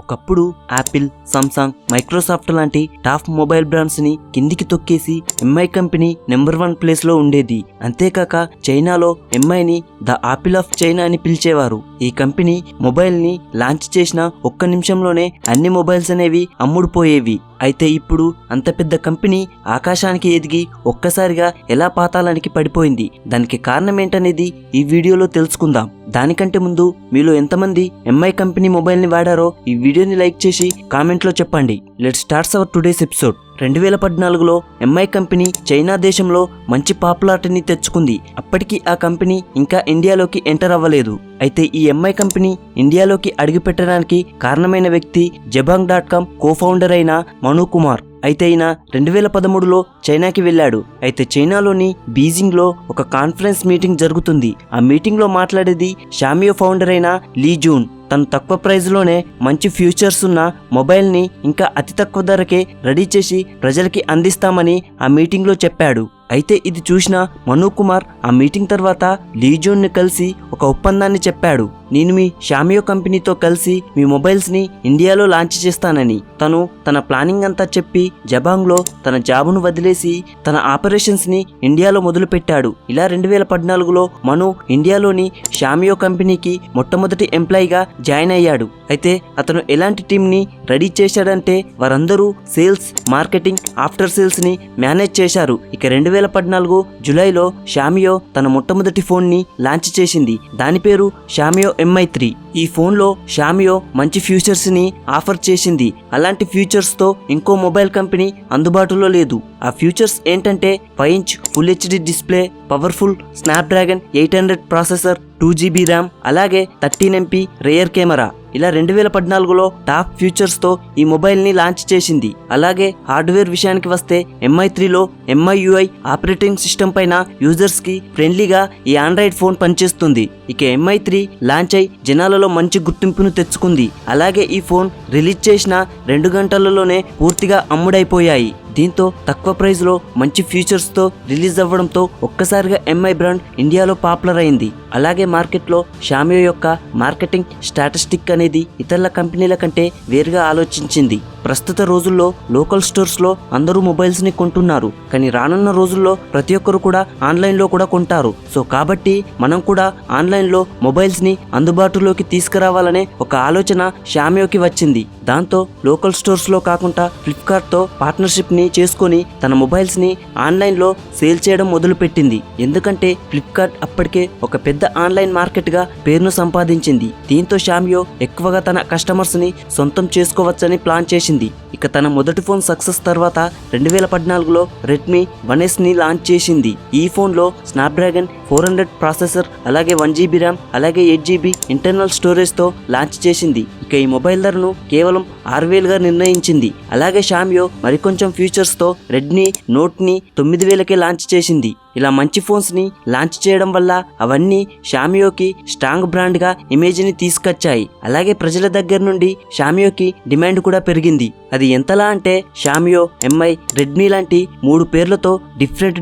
ఒకప్పుడు Apple, Samsung, Microsoft లాంటి top mobile brands ని కిందికి తొక్కేసి ఎంఐ కంపెనీ నెంబర్ 1 ప్లేస్ లో ఉండేది. అంతేకాక చైనాలో ఎంఐని ద ఆపిల్ ఆఫ్ చైనా అని పిలిచేవారు. ఈ కంపెనీ మొబైల్ ని లాంచ్ చేసిన ఒక్క నిమిషంలోనే అన్ని మొబైల్స్ అనేవి అమ్ముడుపోయేవి. అయితే ఇప్పుడు అంత పెద్ద కంపెనీ ఆకాశానికి ఎదిగి ఒక్కసారిగా ఎలా పాతాళానికి పడిపోయింది? దానికి కారణం ఏంటనేది ఈ వీడియోలో తెలుసుకుందాం. దానికంటే ముందు మీలో ఎంతమంది ఎంఐ కంపెనీ మొబైల్ ని వాడారో ఈ వీడియోని లైక్ చేసి కామెంట్ లో చెప్పండి. Let's start our today's episode. 2014లో ఎంఐ కంపెనీ చైనా దేశంలో మంచి పాపులారిటీని తెచ్చుకుంది. అప్పటికి ఆ కంపెనీ ఇంకా ఇండియాలోకి ఎంటర్ అవ్వలేదు. అయితే ఈ ఎంఐ కంపెనీ ఇండియాలోకి అడుగుపెట్టడానికి కారణమైన వ్యక్తి జబాంగ్.com కో-ఫౌండర్ అయిన మను కుమార్. అయితే ఈయన 2013లో చైనాకి వెళ్ళాడు. అయితే చైనాలోని బీజింగ్ లో ఒక కాన్ఫరెన్స్ మీటింగ్ జరుగుతుంది. ఆ మీటింగ్ లో మాట్లాడేది షామియో ఫౌండర్ అయిన లీ జూన్. తను తక్కువ ప్రైజ్ లోనే మంచి ఫ్యూచర్స్ ఉన్న మొబైల్ ని ఇంకా అతి తక్కువ ధరకే రెడీ చేసి ప్రజలకి అందిస్తామని ఆ మీటింగ్ లో చెప్పాడు. అయితే ఇది చూసిన మను కుమార్ ఆ మీటింగ్ తర్వాత లీ జూన్ ని కలిసి ఒక ఒప్పందాన్ని చెప్పాడు. నేను మీ షామియో కంపెనీతో కలిసి మీ మొబైల్స్ ని ఇండియాలో లాంచ్ చేస్తానని. తను తన ప్లానింగ్ అంతా చెప్పి జబాంగ్ లో తన జాబును వదిలేసి తన ఆపరేషన్స్ ని ఇండియాలో మొదలు పెట్టాడు. ఇలా 2014లో మను ఇండియాలోని షామియో కంపెనీకి మొట్టమొదటి ఎంప్లాయీగా జాయిన్ అయ్యాడు. అయితే అతను ఎలాంటి టీమ్ ని రెడీ చేశాడంటే వారందరూ సేల్స్, మార్కెటింగ్, ఆఫ్టర్ సేల్స్ ని మేనేజ్ చేశారు. ఇక 2014 జూలైలో షామియో తన మొట్టమొదటి ఫోన్ ని లాంచ్ చేసింది. దాని పేరు షామియో MI3. ఈ ఫోన్ లో షామియో మంచి ఫ్యూచర్స్ ని ఆఫర్ చేసింది. అలాంటి ఫ్యూచర్స్ తో ఇంకో మొబైల్ కంపెనీ అందుబాటులో లేదు. ఆ ఫ్యూచర్స్ ఏంటంటే 5 inch full HD display, powerful Snapdragon 800 processor, 2GB RAM, అలాగే 13 MP రేయర్ కెమెరా. ఇలా 2014లో టాప్ ఫ్యూచర్స్ తో ఈ మొబైల్ ని లాంచ్ చేసింది. అలాగే హార్డ్వేర్ విషయానికి వస్తే MI3లో MIUI ఆపరేటింగ్ సిస్టమ్ పైన యూజర్స్ కి ఫ్రెండ్లీగా ఈ ఆండ్రాయిడ్ ఫోన్ పనిచేస్తుంది. ఇక MI3 లాంచ్ అయి జనాలలో మంచి గుర్తింపును తెచ్చుకుంది. అలాగే ఈ ఫోన్ రిలీజ్ చేసిన 2 గంటలలోనే పూర్తిగా అమ్ముడైపోయాయి. దీంతో తక్కువ ప్రైజ్ లో మంచి ఫ్యూచర్స్ తో రిలీజ్ అవ్వడంతో ఒక్కసారిగా ఎంఐ బ్రాండ్ ఇండియాలో పాపులర్ అయింది. అలాగే మార్కెట్లో షామియో యొక్క మార్కెటింగ్ స్ట్రాటజిక్ అనేది ఇతర కంపెనీల కంటే వేరుగా ఆలోచించింది. ప్రస్తుత రోజుల్లో లోకల్ స్టోర్స్ లో అందరూ మొబైల్స్ ని కొంటున్నారు. కానీ రానున్న రోజుల్లో ప్రతి ఒక్కరు కూడా ఆన్లైన్ లో కూడా కొంటారు. సో కాబట్టి మనం కూడా ఆన్లైన్ లో మొబైల్స్ ని అందుబాటులోకి తీసుకురావాలనే ఒక ఆలోచన షామియోకి వచ్చింది. దాంతో లోకల్ స్టోర్స్ లో కాకుండా ఫ్లిప్కార్ట్ తో పార్ట్నర్షిప్ ని చేసుకొని తన మొబైల్స్ ని ఆన్లైన్ లో సేల్ చేయడం మొదలు పెట్టింది. ఎందుకంటే ఫ్లిప్కార్ట్ అప్పటికే ఒక పెద్ద ఆన్లైన్ మార్కెట్ గా పేరును సంపాదించింది. దీంతో షామియో ఎక్కువగా తన కస్టమర్స్ ని సొంతం చేసుకోవచ్చని ప్లాన్ చేసింది. ఇక తన మొదటి ఫోన్ సక్సెస్ తర్వాత 2014లో రెడ్మీ 1S ని లాంచ్ చేసింది. ఈ ఫోన్ లో స్నాప్డ్రాగన్ 400 ప్రాసెసర్, అలాగే 1GB ర్యామ్, అలాగే 8GB ఇంటర్నల్ స్టోరేజ్ తో లాంచ్ చేసింది. ఇక ఈ మొబైల్ ధరను కేవలం 6000గా నిర్ణయించింది. అలాగే షామియో మరికొంచెం ఫ్యూచర్స్ తో రెడ్మీ నోట్ ని 9000కే లాంచ్ చేసింది. ఇలా మంచి ఫోన్స్ ని లాంచ్ చేయడం వల్ల అవన్నీ షామియోకి స్ట్రాంగ్ బ్రాండ్ గా ఇమేజ్ ని తీసుకొచ్చాయి. అలాగే ప్రజల దగ్గర నుండి షామియోకి డిమాండ్ కూడా పెరిగింది. అది ఎంతలా అంటే షామియో, ఎంఐ, రెడ్మీ లాంటి 3 పేర్లతో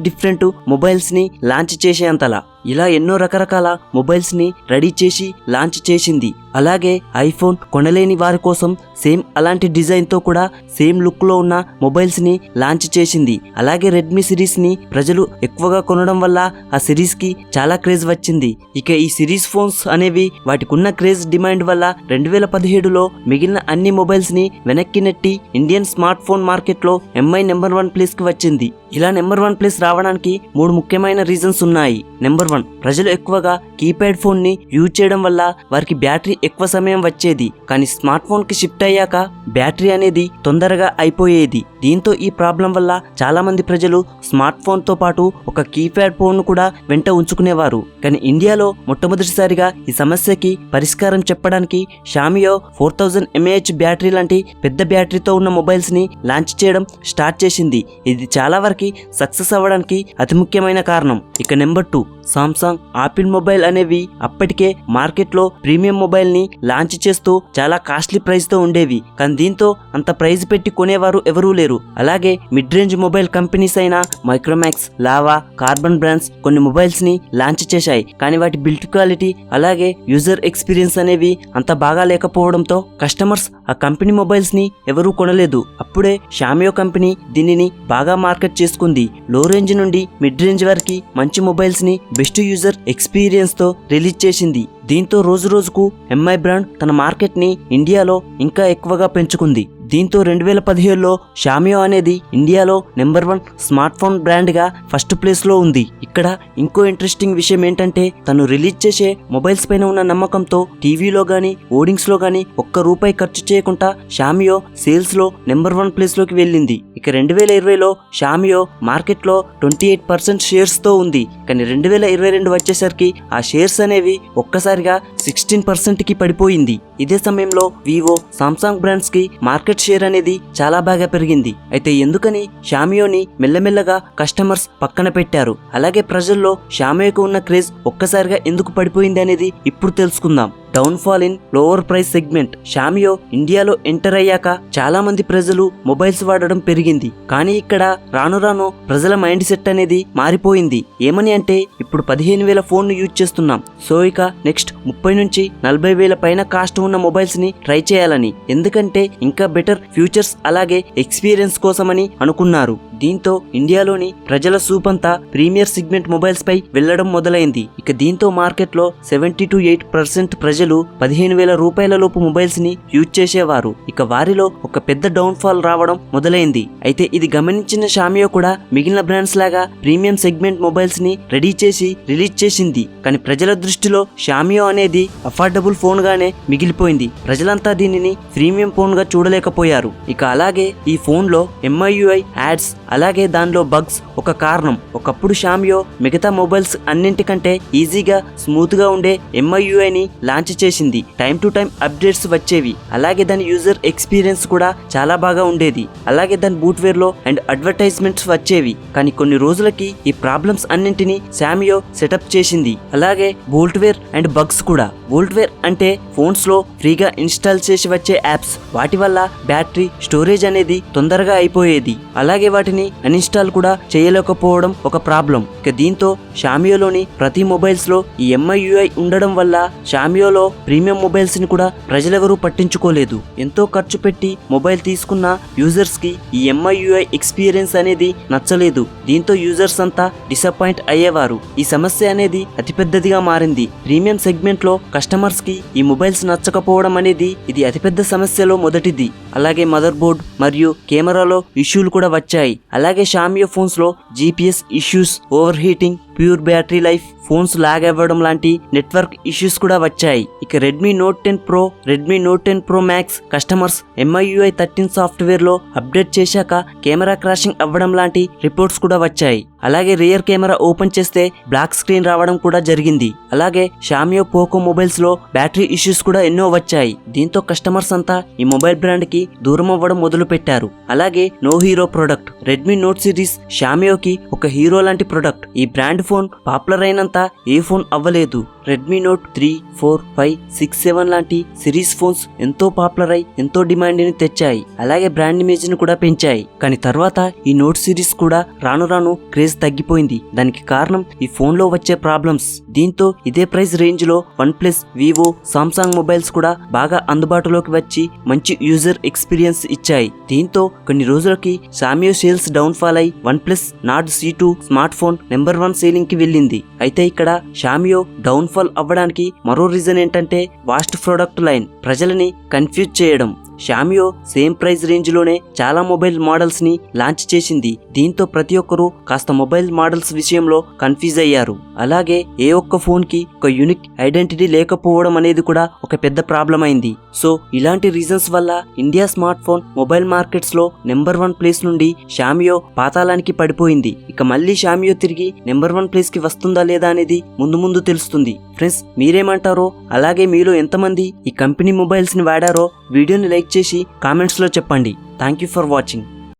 డిఫరెంట్ మొబైల్స్ ని లాంచ్ చేసేంతలా. ఇలా ఎన్నో రకరకాల మొబైల్స్ ని రెడీ చేసి లాంచ్ చేసింది. అలాగే ఐఫోన్ కొనలేని వారి కోసం సేమ్ అలాంటి డిజైన్ తో కూడా సేమ్ లుక్ లో ఉన్న మొబైల్స్ ని లాంచ్ చేసింది. అలాగే రెడ్మీ సిరీస్ ని ప్రజలు ఎక్కువగా కొనడం వల్ల ఆ సిరీస్ కి చాలా క్రేజ్ వచ్చింది. ఇక ఈ సిరీస్ ఫోన్స్ అనేవి వాటికున్న క్రేజ్ డిమాండ్ వల్ల 2017లో మిగిలిన అన్ని మొబైల్స్ ని వెనక్కి నెట్టి ఇండియన్ స్మార్ట్ ఫోన్ మార్కెట్ లో ఎంఐ నెంబర్ 1 ప్లేస్ కి వచ్చింది. ఇలా నెంబర్ 1 ప్లేస్ రావడానికి 3 ముఖ్యమైన రీజన్స్ ఉన్నాయి. నెంబర్ 1, ప్రజలు ఎక్కువగా కీప్యాడ్ ఫోన్ ని యూజ్ చేయడం వల్ల వారికి బ్యాటరీ ఎక్కువ సమయం వచ్చేది. కానీ స్మార్ట్ ఫోన్ కి షిఫ్ట్ అయ్యాక బ్యాటరీ అనేది తొందరగా అయిపోయేది. దీంతో ఈ ప్రాబ్లం వల్ల చాలా మంది ప్రజలు స్మార్ట్ ఫోన్ తో పాటు ఒక కీప్యాడ్ ఫోన్ ను కూడా వెంట ఉంచుకునేవారు. కానీ ఇండియాలో మొట్టమొదటిసారిగా ఈ సమస్యకి పరిష్కారం చెప్పడానికి షామియో 4000 mAh బ్యాటరీ లాంటి పెద్ద బ్యాటరీతో ఉన్న మొబైల్స్ ని లాంచ్ చేయడం స్టార్ట్ చేసింది. ఇది చాలా వరకు సక్సెస్ అవ్వడానికి అతి ముఖ్యమైన కారణం. ఇక నెంబర్ 2, సామ్సంగ్, ఆపిల్ మొబైల్ అనేవి అప్పటికే మార్కెట్లో ప్రీమియం మొబైల్ ని లాంచ్ చేస్తూ చాలా కాస్ట్లీ ప్రైస్ తో ఉండేవి. కానీ దీంతో అంత ప్రైస్ పెట్టి కొనేవారు ఎవరూ లేరు. అలాగే మిడ్ రేంజ్ మొబైల్ కంపెనీస్ అయిన మైక్రోమాక్స్, లావా, కార్బన్ బ్రాండ్స్ కొన్ని మొబైల్స్ ని లాంచ్ చేశాయి. కానీ వాటి బిల్డ్ క్వాలిటీ అలాగే యూజర్ ఎక్స్పీరియన్స్ అనేవి అంత బాగా లేకపోవడంతో కస్టమర్స్ ఆ కంపెనీ మొబైల్స్ ని ఎవరూ కొనలేదు. అప్పుడే షామియో కంపెనీ దీనిని బాగా మార్కెట్ చేసుకుంది. లో రేంజ్ నుండి మిడ్ రేంజ్ వరకు మంచి మొబైల్స్ ని బెస్ట్ యూజర్ ఎక్స్పీరియన్స్ తో రిలీజ్ చేసింది. దీంతో రోజు రోజుకు ఎంఐ బ్రాండ్ తన మార్కెట్ ని ఇండియాలో ఇంకా ఎక్కువగా పెంచుకుంది. దీంతో 2017లో షామియో అనేది ఇండియాలో నెంబర్ 1 స్మార్ట్ ఫోన్ బ్రాండ్ గా ఫస్ట్ ప్లేస్ లో ఉంది. ఇక్కడ ఇంకో ఇంట్రెస్టింగ్ విషయం ఏంటంటే తను రిలీజ్ చేసే మొబైల్స్ పైన ఉన్న నమ్మకంతో టీవీలో గానీ ఓడింగ్స్ లో గానీ ₹1 ఖర్చు చేయకుండా షామియో సేల్స్ లో నెంబర్ 1 ప్లేస్ లోకి వెళ్ళింది. ఇక 2020లో షామియో మార్కెట్ లో 28% షేర్స్ తో ఉంది. కానీ 2022 వచ్చేసరికి ఆ షేర్స్ అనేవి ఒక్కసారిగా 16% కి పడిపోయింది. ఇదే సమయంలో వివో, సామ్సంగ్ బ్రాండ్స్ కి మార్కెట్ షేర్ అనేది చాలా బాగా పెరిగింది. అయితే ఎందుకని షామియోని మెల్లమెల్లగా కస్టమర్స్ పక్కన పెట్టారు, అలాగే ప్రజల్లో షామియోకి ఉన్న క్రేజ్ ఒక్కసారిగా ఎందుకు పడిపోయింది అనేది ఇప్పుడు తెలుసుకుందాం. Downfall in lower price segment. Xiaomi ఇండియాలో ఎంటర్ అయ్యాక చాలా మంది ప్రజలు మొబైల్స్ వాడడం పెరిగింది. కానీ ఇక్కడ రాను రాను ప్రజల మైండ్ సెట్ అనేది మారిపోయింది. ఏమని అంటే ఇప్పుడు 15,000 ఫోన్ ను యూజ్ చేస్తున్నాం, సో ఇక నెక్స్ట్ 30 నుంచి 40,000 పైన కాస్ట్ ఉన్న మొబైల్స్ ని ట్రై చేయాలని, ఎందుకంటే ఇంకా బెటర్ ఫ్యూచర్స్ అలాగే ఎక్స్పీరియన్స్ కోసమని అనుకున్నారు. దీంతో ఇండియాలోని ప్రజల సూపంతా ప్రీమియర్ సెగ్మెంట్ మొబైల్స్ పై వెళ్లడం మొదలైంది. ఇక దీంతో మార్కెట్ లో 70 to 8% ప్రజలు 15,000 రూపాయల లోపు మొబైల్స్ ని యూజ్ చేసేవారు. ఇక వారిలో ఒక పెద్ద డౌన్ ఫాల్ రావడం మొదలైంది. అయితే ఇది గమనించిన షామియో కూడా మిగిలిన బ్రాండ్స్ లాగా ప్రీమియం సెగ్మెంట్ మొబైల్స్ ని రెడీ చేసి రిలీజ్ చేసింది. కానీ ప్రజల దృష్టిలో షామియో అనేది అఫోర్డబుల్ ఫోన్ గానే మిగిలిపోయింది. ప్రజలంతా దీనిని ప్రీమియం ఫోన్ గా చూడలేకపోయారు. ఇక అలాగే ఈ ఫోన్ లో MIUI యాడ్స్ అలాగే దానిలో బగ్స్ ఒక కారణం. ఒకప్పుడు షామియో మిగతా మొబైల్స్ అన్నింటికంటే ఈజీగా స్మూత్ గా ఉండే MIUI ని లాంచ్ చేసింది. టైం టు టైం అప్డేట్స్ వచ్చేవి, అలాగే దాని యూజర్ ఎక్స్పీరియన్స్ కూడా చాలా బాగా ఉండేది. అలాగే దాని బూట్వేర్ లో అండ్ అడ్వర్టైజ్మెంట్స్ వచ్చేవి. కానీ కొన్ని రోజులకి ఈ ప్రాబ్లమ్స్ అన్నింటినీ షామియో సెటప్ చేసింది. అలాగే బోల్ట్వేర్ అండ్ బగ్స్ కూడా. బోల్ట్వేర్ అంటే ఫోన్స్ లో ఫ్రీగా ఇన్స్టాల్ చేసి వచ్చే యాప్స్. వాటి వల్ల బ్యాటరీ స్టోరేజ్ అనేది తొందరగా అయిపోయేది. అలాగే వాటిని అన్ఇన్స్టాల్ కూడా చేయలేకపోవడం ఒక ప్రాబ్లం. ఇక దీంతో షామియోలోని ప్రతి మొబైల్స్ లో ఈ MIUI ఉండడం వల్ల షామియోలో ప్రీమియం మొబైల్స్ ని కూడా ప్రజలెవరూ పట్టించుకోలేదు. ఎంతో ఖర్చు పెట్టి మొబైల్ తీసుకున్న యూజర్స్ కి ఈ MIUI ఎక్స్పీరియన్స్ అనేది నచ్చలేదు. దీంతో యూజర్స్ అంతా డిసప్పాయింట్ అయ్యేవారు. ఈ సమస్య అనేది అతిపెద్దదిగా మారింది. ప్రీమియం సెగ్మెంట్ లో కస్టమర్స్ కి ఈ మొబైల్స్ నచ్చకపోవడం అనేది ఇది అతిపెద్ద సమస్యలో మొదటిది. అలాగే మదర్ బోర్డ్ మరియు కెమెరాలో ఇష్యూలు కూడా వచ్చాయి. అలాగే షామియో ఫోన్స్ లో GPS issues, over heating, poor battery life, phones lag అవ్వడం లాంటి నెట్వర్క్ ఇష్యూస్ కూడా వచ్చాయి. ఇక Redmi Note 10 Pro, Redmi Note 10 Pro Max customers MIUI 13 software లో అప్డేట్ చేశాక కెమెరా క్రాషింగ్ అవ్వడం లాంటి రిపోర్ట్స్ కూడా వచ్చాయి. అలాగే రియర్ కెమెరా ఓపెన్ చేస్తే బ్లాక్ స్క్రీన్ రావడం కూడా జరిగింది. అలాగే షామియో పోకో మొబైల్స్ లో బ్యాటరీ ఇష్యూస్ కూడా ఎన్నో వచ్చాయి. దీంతో కస్టమర్స్ అంతా ఈ మొబైల్ బ్రాండ్ కి దూరం అవ్వడం మొదలు పెట్టారు. అలాగే no hero product. Redmi Note series షామియోకి ఒక హీరో లాంటి ప్రొడక్ట్. ఈ బ్రాండ్ ఫోన్ పాపులర్ అయినంత ఏ ఫోన్ అవ్వలేదు. రెడ్మీ నోట్ 3, 4, 5, 6, 7 లాంటి సిరీస్ ఫోన్స్ ఎంతో పాపులర్ అయి ఎంతో డిమాండ్ ని తెచ్చాయి. అలాగే బ్రాండ్ ఇమేజ్ ని కూడా పెంచాయి. కానీ తర్వాత ఈ నోట్ సిరీస్ కూడా రాను రాను క్రేజ్ తగ్గిపోయింది. దానికి కారణం ఈ ఫోన్ లో వచ్చే ప్రాబ్లమ్స్. దీంతో ఇదే ప్రైస్ రేంజ్ లో OnePlus, వివో, సామ్సంగ్ మొబైల్స్ కూడా బాగా అందుబాటులోకి వచ్చి మంచి యూజర్ ఎక్స్పీరియన్స్ ఇచ్చాయి. దీంతో కొన్ని రోజులకి షామియో సేల్స్ డౌన్ ఫాల్ అయి OnePlus Nord C2 smart phone number 1 selling కి వెళ్ళింది. అయితే ఇక్కడ షామియో డౌన్ ఫాల్ అవ్వడానికి మరో రీజన్ ఏంటంటే వాస్ట్ ప్రొడక్ట్ లైన్. ప్రజలని కన్ఫ్యూజ్ చేయడం. షామియో సేమ్ ప్రైస్ రేంజ్ లోనే చాలా మొబైల్ మోడల్స్ ని లాంచ్ చేసింది. దీంతో ప్రతి ఒక్కరూ కాస్త మొబైల్ మోడల్స్ విషయంలో కన్ఫ్యూజ్ అయ్యారు. అలాగే ఏ ఒక్క ఫోన్ కి ఒక యూనిక్ ఐడెంటిటీ లేకపోవడం అనేది కూడా ఒక పెద్ద ప్రాబ్లం అయింది. సో ఇలాంటి రీజన్స్ వల్ల India smart phone mobile markets లో నెంబర్ 1 ప్లేస్ నుండి షామియో పాతాళానికి పడిపోయింది. ఇక మళ్ళీ షామియో తిరిగి నెంబర్ 1 ప్లేస్ కి వస్తుందా లేదా అనేది ముందు ముందు తెలుస్తుంది. ఫ్రెండ్స్, మీరేమంటారో, అలాగే మీలో ఎంతమంది ఈ కంపెనీ మొబైల్స్ ని వాడారో వీడియోని లైక్ చేసి కామెంట్స్ లో చెప్పండి. Thank you for watching.